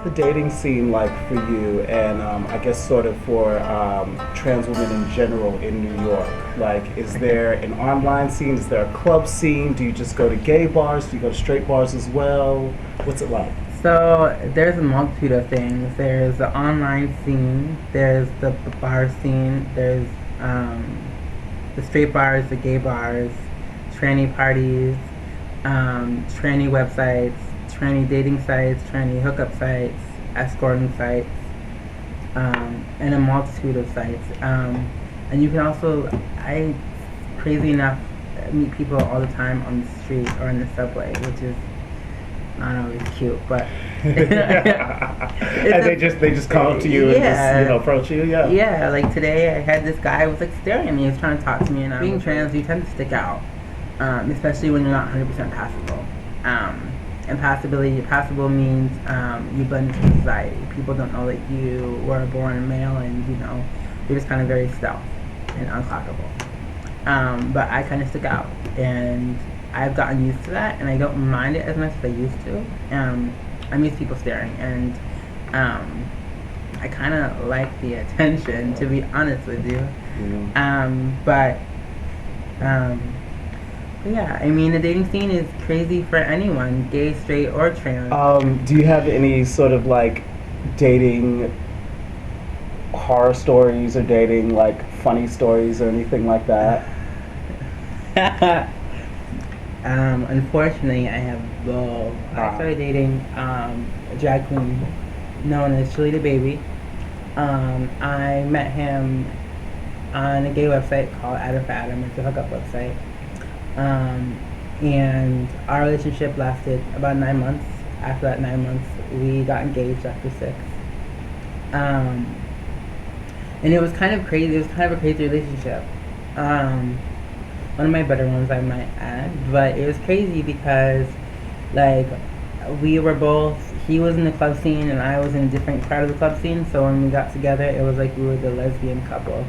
the dating scene like for you, and I guess sort of for trans women in general in New York? Like, is there an online scene? Is there a club scene? Do you just go to gay bars? Do you go to straight bars as well? What's it like? So there's a multitude of things. There's the online scene, there's the bar scene, there's the straight bars, the gay bars, tranny parties, tranny websites, tranny dating sites, tranny hookup sites, escorting sites, and a multitude of sites. And you can also, crazy enough, meet people all the time on the street or in the subway, which is not always cute, but and they just come up to you and just approach you. Yeah, like today I had this guy was like staring at me. He was trying to talk to me, and being trans, you tend to stick out, especially when you're not 100% passable. And passable means you blend into society. People don't know that you were born a male, and you're just kind of very stealth and unclockable. But I kind of stick out, and I've gotten used to that, and I don't mind it as much as I used to. I'm used to people staring, and I kind of like the attention, to be honest with you. But yeah, I mean, the dating scene is crazy for anyone, gay, straight, or trans. Do you have any sort of like dating horror stories or dating like funny stories or anything like that? Unfortunately, I have both. I started dating a drag queen known as Chili the Baby. I met him on a gay website called Adam for Adam. It's a hookup website. And our relationship lasted about 9 months. After that 9 months, we got engaged after 6. And it was kind of crazy. It was kind of a crazy relationship. One of my better ones, I might add. But it was crazy because, like, we were both, he was in the club scene and I was in a different part of the club scene. So when we got together, it was like we were the lesbian couple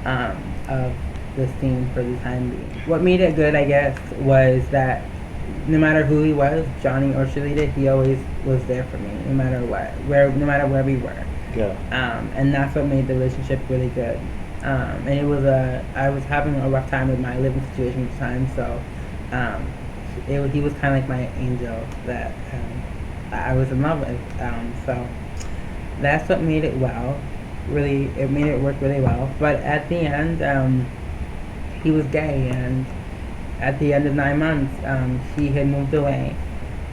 of the scene for the time being. What made it good, I guess, was that no matter who he was, Johnny or Shalita, he always was there for me, no matter what, no matter where we were. Yeah. And that's what made the relationship really good. And it was I was having a rough time with my living situation at the time, so he was kind of like my angel that I was in love with. So that's what made it it made it work really well. But at the end, he was gay, and at the end of 9 months, he had moved away,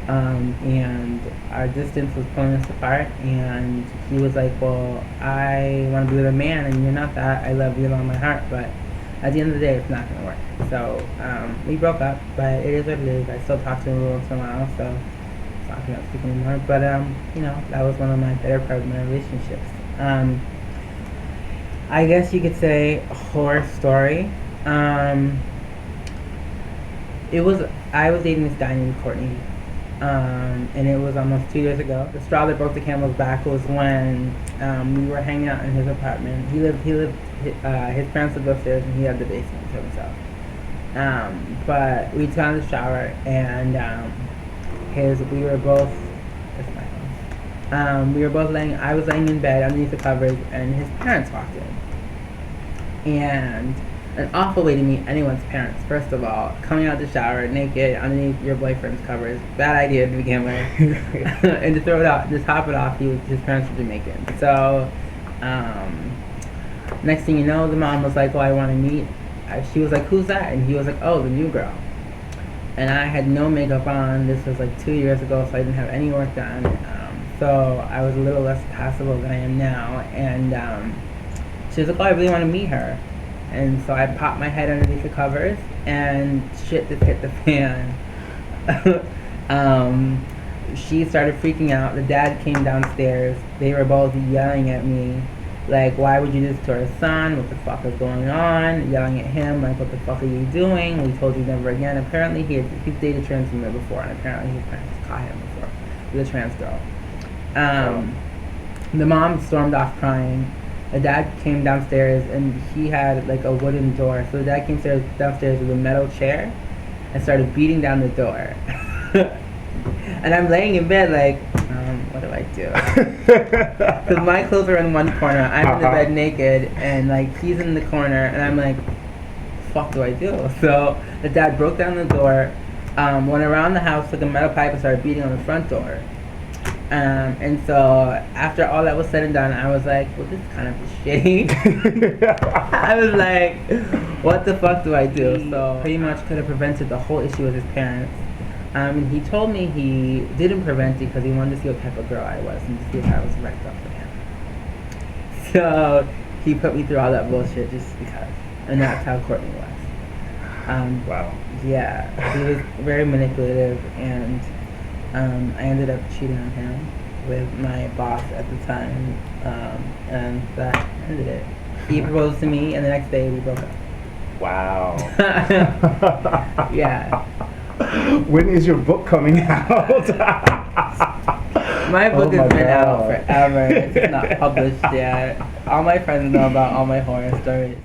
and our distance was pulling us apart, and he was like, well, I want to be with a man, and you're not that. I love you with all my heart, but at the end of the day, it's not going to work. So we broke up, but it is what it is. I still talk to him every once in a while, so it's not going to speak anymore. But, that was one of my better parts of my relationships. I guess you could say a horror story. I was dating this guy named Courtney, and it was almost 2 years ago. The straw that broke the camel's back was when we were hanging out in his apartment. His parents lived upstairs, and he had the basement to himself. But we took out the shower, and we were both I was laying in bed underneath the covers, and his parents walked in. And an awful way to meet anyone's parents. First of all, coming out the shower naked underneath your boyfriend's covers, bad idea to begin with. And to top it off, his parents were Jamaican. So, next thing you know, the mom was like, "Oh, I want to meet." She was like, "Who's that?" And he was like, "Oh, the new girl." And I had no makeup on. This was like 2 years ago, so I didn't have any work done. So I was a little less passable than I am now. And she was like, "Oh, I really want to meet her." And so I popped my head underneath the covers, and shit just hit the fan. She started freaking out. The dad came downstairs. They were both yelling at me, like, "Why would you do this to our son? What the fuck is going on?" Yelling at him, like, "What the fuck are you doing? We told you never again." Apparently, he's dated trans women before, and apparently his parents caught him before with a trans girl. The mom stormed off crying. The dad came downstairs, and he had like a wooden door. So the dad came downstairs with a metal chair and started beating down the door. And I'm laying in bed like, what do I do? Because my clothes are in one corner, I'm in the bed naked, and like he's in the corner, and I'm like, fuck do I do? So the dad broke down the door, went around the house, took a metal pipe and started beating on the front door. And so after all that was said and done, I was like, well, this is kind of shitty. I was like, what the fuck do I do? So pretty much could have prevented the whole issue with his parents. He told me he didn't prevent it because he wanted to see what type of girl I was and to see if I was wrecked up for him. So he put me through all that bullshit just because. And that's how Courtney was. Wow. Yeah, he was very manipulative, and I ended up cheating on him with my boss at the time, and that ended it. He proposed to me, and the next day we broke up. Wow. Yeah. When is your book coming out? My book has been out forever. It's not published yet. All my friends know about all my horror stories.